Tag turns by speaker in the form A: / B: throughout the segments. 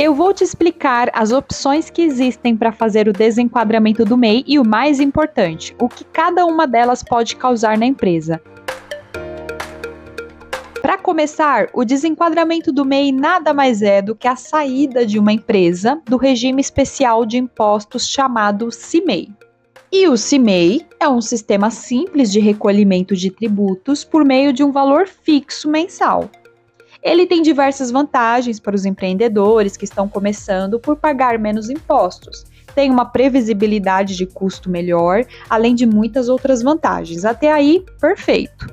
A: Eu vou te explicar as opções que existem para fazer o desenquadramento do MEI e o mais importante, o que cada uma delas pode causar na empresa. Para começar, o desenquadramento do MEI nada mais é do que a saída de uma empresa do regime especial de impostos chamado CIMEI. E o CIMEI é um sistema simples de recolhimento de tributos por meio de um valor fixo mensal. Ele tem diversas vantagens para os empreendedores que estão começando por pagar menos impostos. Tem uma previsibilidade de custo melhor, além de muitas outras vantagens. Até aí, perfeito.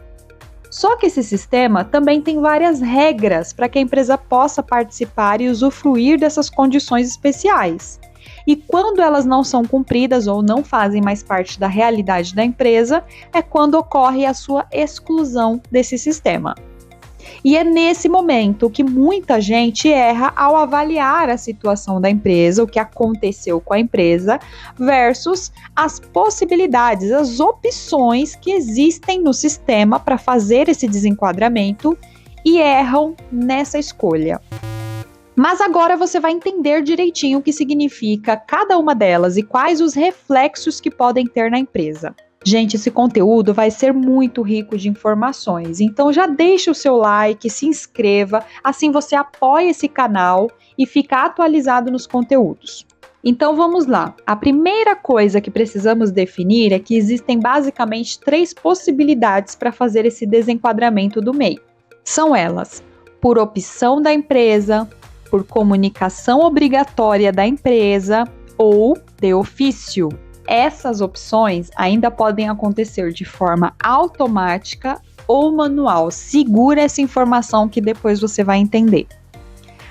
A: Só que esse sistema também tem várias regras para que a empresa possa participar e usufruir dessas condições especiais. E quando elas não são cumpridas ou não fazem mais parte da realidade da empresa, é quando ocorre a sua exclusão desse sistema. E é nesse momento que muita gente erra ao avaliar a situação da empresa, o que aconteceu com a empresa, versus as possibilidades, as opções que existem no sistema para fazer esse desenquadramento e erram nessa escolha. Mas agora você vai entender direitinho o que significa cada uma delas e quais os reflexos que podem ter na empresa. Gente, esse conteúdo vai ser muito rico de informações, então já deixa o seu like, se inscreva, assim você apoia esse canal e fica atualizado nos conteúdos. Então vamos lá. A primeira coisa que precisamos definir é que existem basicamente 3 possibilidades para fazer esse desenquadramento do MEI. São elas: por opção da empresa, por comunicação obrigatória da empresa ou de ofício. Essas opções ainda podem acontecer de forma automática ou manual. Segura essa informação que depois você vai entender.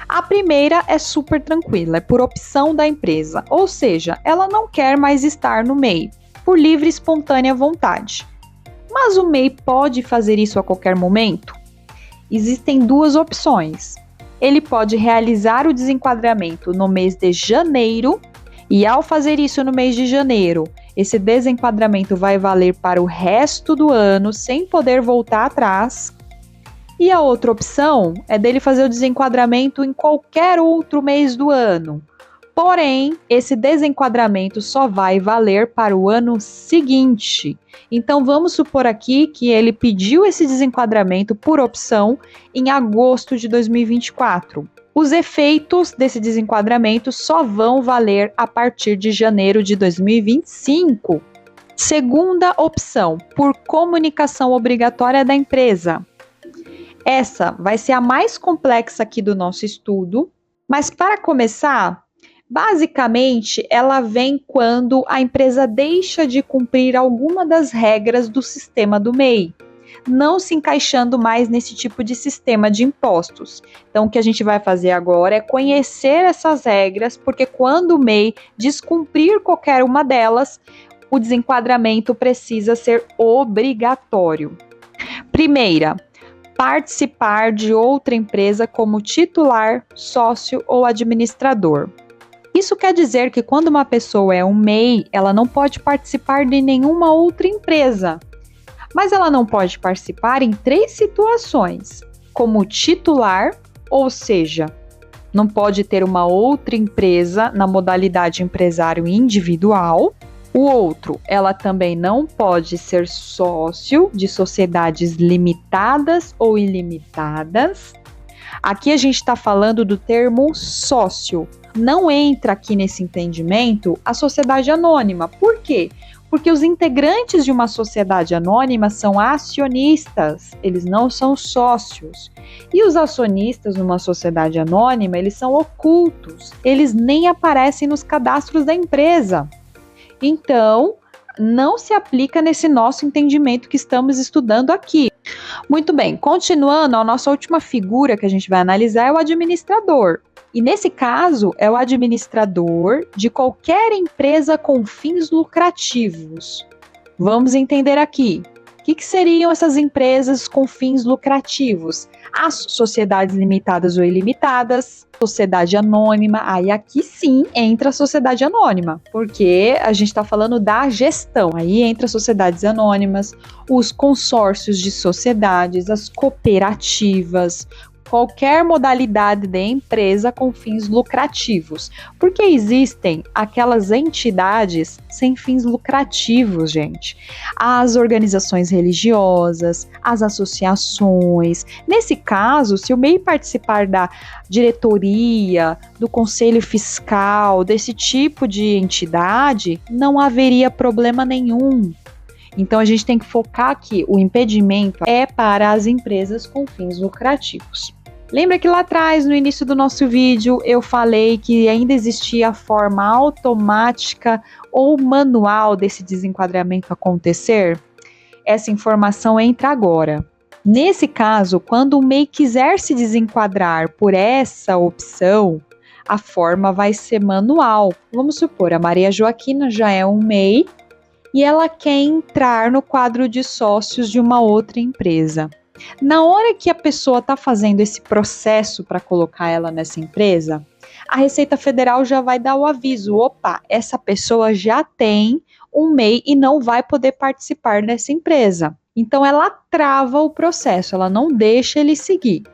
A: A primeira é super tranquila, é por opção da empresa, ou seja, ela não quer mais estar no MEI, por livre e espontânea vontade. Mas o MEI pode fazer isso a qualquer momento? Existem 2 opções. Ele pode realizar o desenquadramento no mês de janeiro, e ao fazer isso no mês de janeiro, esse desenquadramento vai valer para o resto do ano, sem poder voltar atrás. E a outra opção é dele fazer o desenquadramento em qualquer outro mês do ano. Porém, esse desenquadramento só vai valer para o ano seguinte. Então, vamos supor aqui que ele pediu esse desenquadramento por opção em agosto de 2024. Os efeitos desse desenquadramento só vão valer a partir de janeiro de 2025. Segunda opção, por comunicação obrigatória da empresa. Essa vai ser a mais complexa aqui do nosso estudo, mas para começar, basicamente ela vem quando a empresa deixa de cumprir alguma das regras do sistema do MEI, não se encaixando mais nesse tipo de sistema de impostos. Então, o que a gente vai fazer agora é conhecer essas regras, porque quando o MEI descumprir qualquer uma delas, o desenquadramento precisa ser obrigatório. Primeira, participar de outra empresa como titular, sócio ou administrador. Isso quer dizer que quando uma pessoa é um MEI, ela não pode participar de nenhuma outra empresa. Mas ela não pode participar em 3 situações, como titular, ou seja, não pode ter uma outra empresa na modalidade empresário individual. O outro, ela também não pode ser sócio de sociedades limitadas ou ilimitadas. Aqui a gente está falando do termo sócio. Não entra aqui nesse entendimento a sociedade anônima. Por quê? Porque os integrantes de uma sociedade anônima são acionistas, eles não são sócios. E os acionistas numa sociedade anônima, eles são ocultos, eles nem aparecem nos cadastros da empresa. Então, não se aplica nesse nosso entendimento que estamos estudando aqui. Muito bem, continuando, a nossa última figura que a gente vai analisar é o administrador. E nesse caso, é o administrador de qualquer empresa com fins lucrativos. Vamos entender aqui. O que seriam essas empresas com fins lucrativos? As sociedades limitadas ou ilimitadas, sociedade anônima, aí aqui sim entra a sociedade anônima, porque a gente está falando da gestão, aí entra sociedades anônimas, os consórcios de sociedades, as cooperativas, qualquer modalidade de empresa com fins lucrativos. Porque existem aquelas entidades sem fins lucrativos, gente. As organizações religiosas, as associações. Nesse caso, se o MEI participar da diretoria, do conselho fiscal, desse tipo de entidade, não haveria problema nenhum. Então, a gente tem que focar que o impedimento é para as empresas com fins lucrativos. Lembra que lá atrás, no início do nosso vídeo, eu falei que ainda existia a forma automática ou manual desse desenquadramento acontecer? Essa informação entra agora. Nesse caso, quando o MEI quiser se desenquadrar por essa opção, a forma vai ser manual. Vamos supor, a Maria Joaquina já é um MEI, e ela quer entrar no quadro de sócios de uma outra empresa. Na hora que a pessoa está fazendo esse processo para colocar ela nessa empresa, a Receita Federal já vai dar o aviso: opa, essa pessoa já tem um MEI e não vai poder participar dessa empresa. Então ela trava o processo, ela não deixa ele seguir.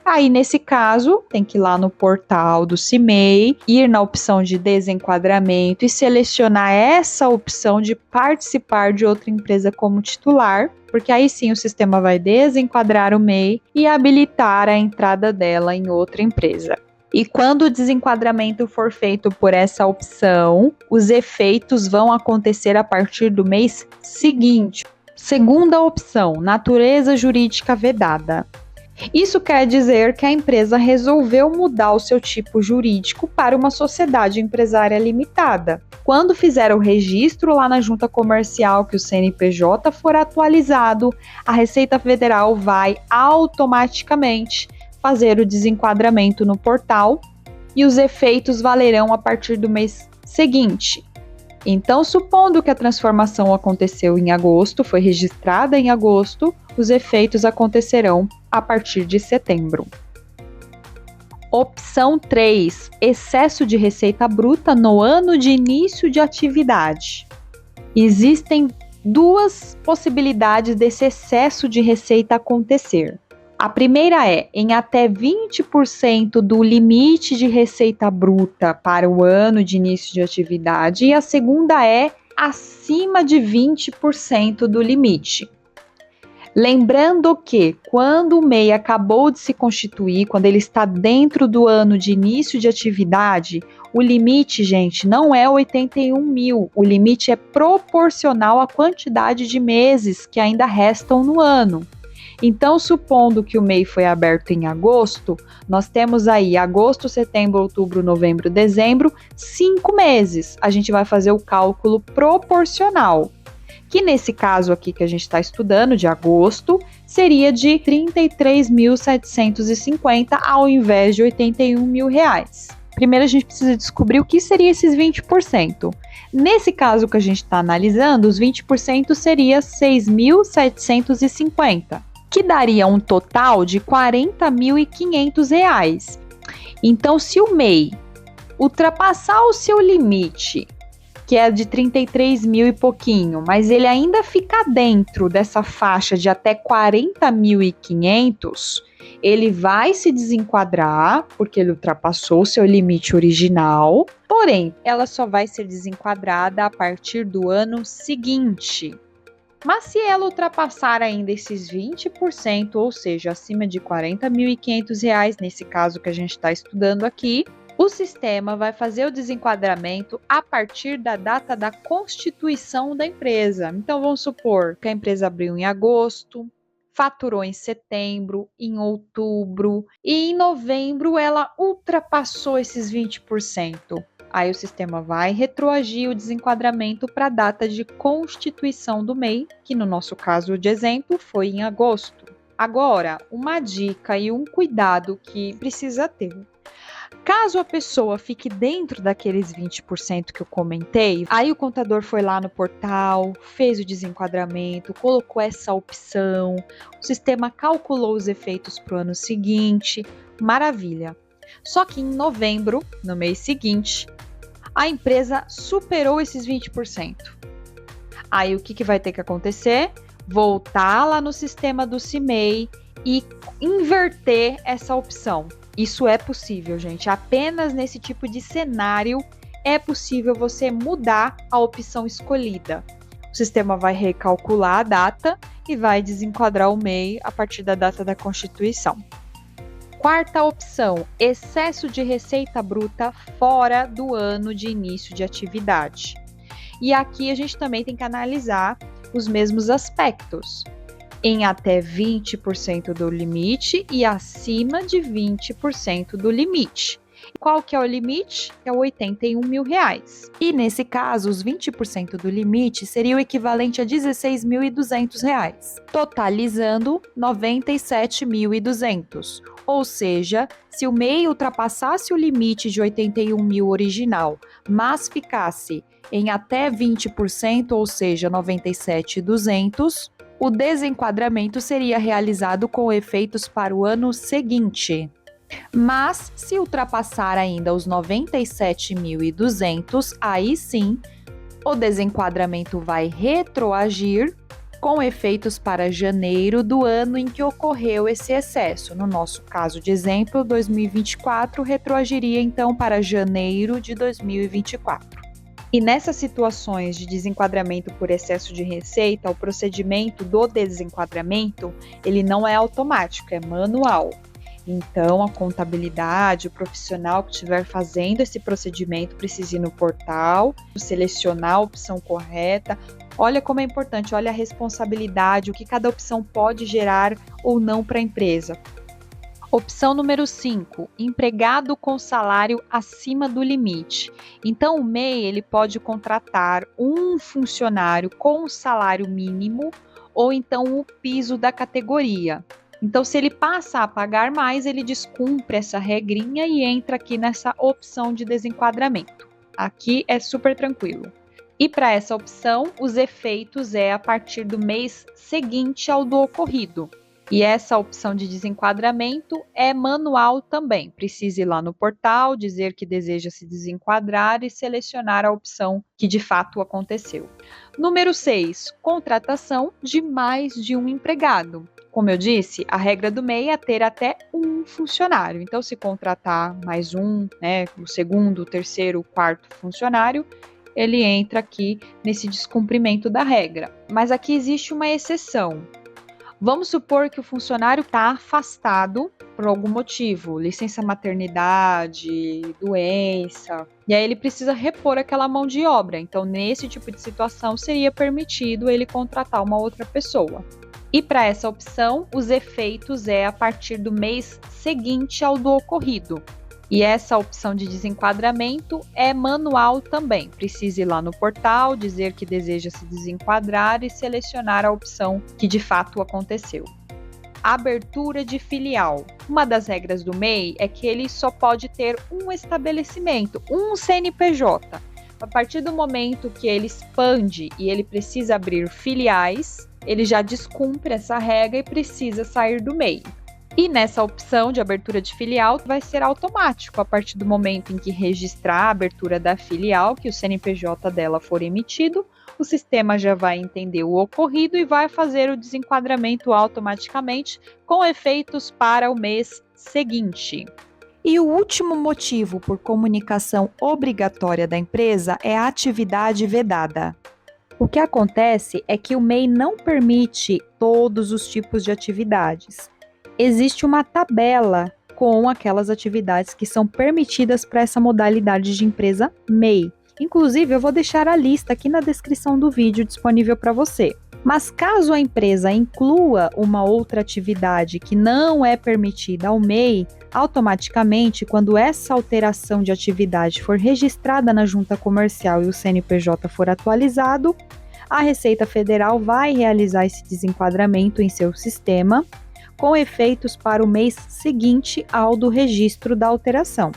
A: Aí, nesse caso, tem que ir lá no portal do CIMEI, ir na opção de desenquadramento e selecionar essa opção de participar de outra empresa como titular, porque aí sim o sistema vai desenquadrar o MEI e habilitar a entrada dela em outra empresa. E quando o desenquadramento for feito por essa opção, os efeitos vão acontecer a partir do mês seguinte. Segunda opção, natureza jurídica vedada. Isso quer dizer que a empresa resolveu mudar o seu tipo jurídico para uma sociedade empresária limitada. Quando fizer o registro lá na junta comercial que o CNPJ for atualizado, a Receita Federal vai automaticamente fazer o desenquadramento no portal e os efeitos valerão a partir do mês seguinte. Então, supondo que a transformação aconteceu em agosto, foi registrada em agosto, os efeitos acontecerão a partir de setembro. Opção 3. Excesso de receita bruta no ano de início de atividade. Existem duas possibilidades desse excesso de receita acontecer. A primeira é em até 20% do limite de receita bruta para o ano de início de atividade, e a segunda é acima de 20% do limite. Lembrando que quando o MEI acabou de se constituir, quando ele está dentro do ano de início de atividade, o limite, gente, não é 81 mil, o limite é proporcional à quantidade de meses que ainda restam no ano. Então, supondo que o MEI foi aberto em agosto, nós temos aí agosto, setembro, outubro, novembro, dezembro, 5 meses. A gente vai fazer o cálculo proporcional, que nesse caso aqui que a gente está estudando, de agosto, seria de R$ 33.750 ao invés de R$ 81 mil. Primeiro a gente precisa descobrir o que seria esses 20%. Nesse caso que a gente está analisando, os 20% seria R$ 6.750. Que daria um total de R$ 40.500. Então, se o MEI ultrapassar o seu limite, que é de 33 mil e pouquinho, mas ele ainda fica dentro dessa faixa de até 40.500, ele vai se desenquadrar, porque ele ultrapassou o seu limite original, porém, ela só vai ser desenquadrada a partir do ano seguinte. Mas se ela ultrapassar ainda esses 20%, ou seja, acima de R$ 40.500, nesse caso que a gente está estudando aqui, o sistema vai fazer o desenquadramento a partir da data da constituição da empresa. Então, vamos supor que a empresa abriu em agosto, faturou em setembro, em outubro e em novembro ela ultrapassou esses 20%. Aí o sistema vai retroagir o desenquadramento para a data de constituição do MEI, que no nosso caso de exemplo foi em agosto. Agora, uma dica e um cuidado que precisa ter. Caso a pessoa fique dentro daqueles 20% que eu comentei, aí o contador foi lá no portal, fez o desenquadramento, colocou essa opção, o sistema calculou os efeitos para o ano seguinte, maravilha. Só que em novembro, no mês seguinte, a empresa superou esses 20%. Aí o que vai ter que acontecer? Voltar lá no sistema do CIMEI e inverter essa opção. Isso é possível, gente. Apenas nesse tipo de cenário é possível você mudar a opção escolhida. O sistema vai recalcular a data e vai desenquadrar o MEI a partir da data da constituição. Quarta opção, excesso de receita bruta fora do ano de início de atividade. E aqui a gente também tem que analisar os mesmos aspectos, em até 20% do limite e acima de 20% do limite. Qual que é o limite? É R$ 81 mil. E nesse caso, os 20% do limite seria o equivalente a R$ 16.200, totalizando R$ 97.200. Ou seja, se o MEI ultrapassasse o limite de 81 mil original, mas ficasse em até 20%, ou seja, 97.200, o desenquadramento seria realizado com efeitos para o ano seguinte. Mas, se ultrapassar ainda os 97.200, aí sim, o desenquadramento vai retroagir com efeitos para janeiro do ano em que ocorreu esse excesso. No nosso caso de exemplo, 2024 retroagiria então para janeiro de 2024. E nessas situações de desenquadramento por excesso de receita, o procedimento do desenquadramento, ele não é automático, é manual. Então, a contabilidade, o profissional que estiver fazendo esse procedimento precisa ir no portal, selecionar a opção correta. Olha como é importante, olha a responsabilidade, o que cada opção pode gerar ou não para a empresa. Opção número 5, empregado com salário acima do limite. Então, o MEI ele pode contratar um funcionário com salário mínimo ou então o piso da categoria. Então, se ele passa a pagar mais, ele descumpre essa regrinha e entra aqui nessa opção de desenquadramento. Aqui é super tranquilo. E para essa opção, os efeitos é a partir do mês seguinte ao do ocorrido. E essa opção de desenquadramento é manual também. Precisa ir lá no portal, dizer que deseja se desenquadrar e selecionar a opção que de fato aconteceu. Número 6, contratação de mais de um empregado. Como eu disse, a regra do MEI é ter até um funcionário. Então, se contratar mais um, o segundo, o terceiro, o quarto funcionário, ele entra aqui nesse descumprimento da regra. Mas aqui existe uma exceção. Vamos supor que o funcionário está afastado por algum motivo, licença maternidade, doença, e aí ele precisa repor aquela mão de obra. Então, nesse tipo de situação, seria permitido ele contratar uma outra pessoa. E para essa opção, os efeitos é a partir do mês seguinte ao do ocorrido. E essa opção de desenquadramento é manual também. Precisa ir lá no portal, dizer que deseja se desenquadrar e selecionar a opção que de fato aconteceu. Abertura de filial. Uma das regras do MEI é que ele só pode ter um estabelecimento, um CNPJ. A partir do momento que ele expande e ele precisa abrir filiais, ele já descumpre essa regra e precisa sair do MEI. E nessa opção de abertura de filial vai ser automático, a partir do momento em que registrar a abertura da filial, que o CNPJ dela for emitido, o sistema já vai entender o ocorrido e vai fazer o desenquadramento automaticamente, com efeitos para o mês seguinte. E o último motivo por comunicação obrigatória da empresa é a atividade vedada. O que acontece é que o MEI não permite todos os tipos de atividades. Existe uma tabela com aquelas atividades que são permitidas para essa modalidade de empresa MEI. Inclusive, eu vou deixar a lista aqui na descrição do vídeo disponível para você. Mas caso a empresa inclua uma outra atividade que não é permitida ao MEI, automaticamente, quando essa alteração de atividade for registrada na junta comercial e o CNPJ for atualizado, a Receita Federal vai realizar esse desenquadramento em seu sistema, com efeitos para o mês seguinte ao do registro da alteração.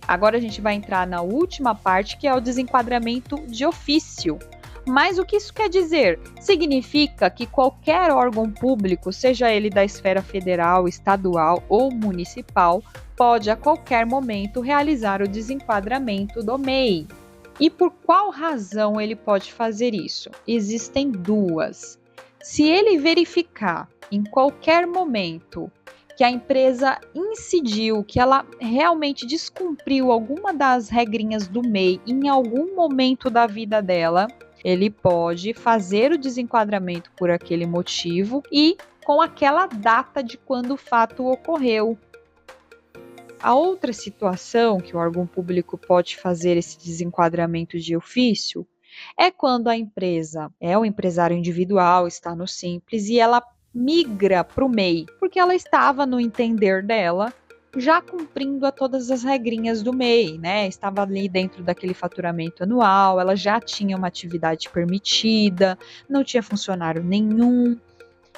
A: Agora a gente vai entrar na última parte, que é o desenquadramento de ofício. Mas o que isso quer dizer? Significa que qualquer órgão público, seja ele da esfera federal, estadual ou municipal, pode a qualquer momento realizar o desenquadramento do MEI. E por qual razão ele pode fazer isso? Existem duas. Se ele verificar em qualquer momento que a empresa incidiu, que ela realmente descumpriu alguma das regrinhas do MEI em algum momento da vida dela, ele pode fazer o desenquadramento por aquele motivo e com aquela data de quando o fato ocorreu. A outra situação que o órgão público pode fazer esse desenquadramento de ofício é quando a empresa é um empresário individual, está no Simples, e ela migra para o MEI, porque ela estava, no entender dela, já cumprindo a todas as regrinhas do MEI, né? Estava ali dentro daquele faturamento anual, ela já tinha uma atividade permitida, não tinha funcionário nenhum,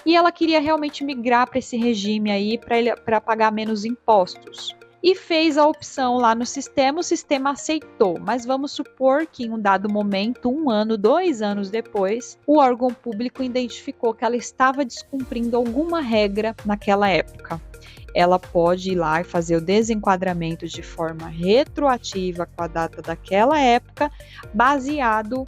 A: e ela queria realmente migrar para esse regime aí para pagar menos impostos. E fez a opção lá no sistema, o sistema aceitou, mas vamos supor que em um dado momento, 1 ano, 2 anos depois, o órgão público identificou que ela estava descumprindo alguma regra naquela época. Ela pode ir lá e fazer o desenquadramento de forma retroativa com a data daquela época, baseado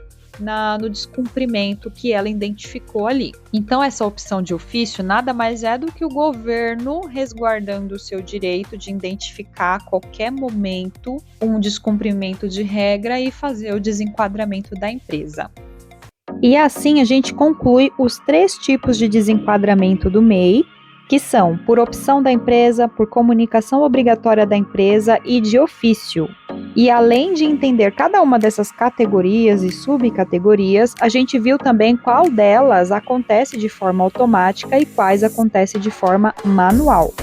A: no descumprimento que ela identificou ali. Então, essa opção de ofício nada mais é do que o governo resguardando o seu direito de identificar a qualquer momento um descumprimento de regra e fazer o desenquadramento da empresa. E assim a gente conclui os 3 tipos de desenquadramento do MEI, que são por opção da empresa, por comunicação obrigatória da empresa e de ofício. E além de entender cada uma dessas categorias e subcategorias, a gente viu também qual delas acontece de forma automática e quais acontece de forma manual.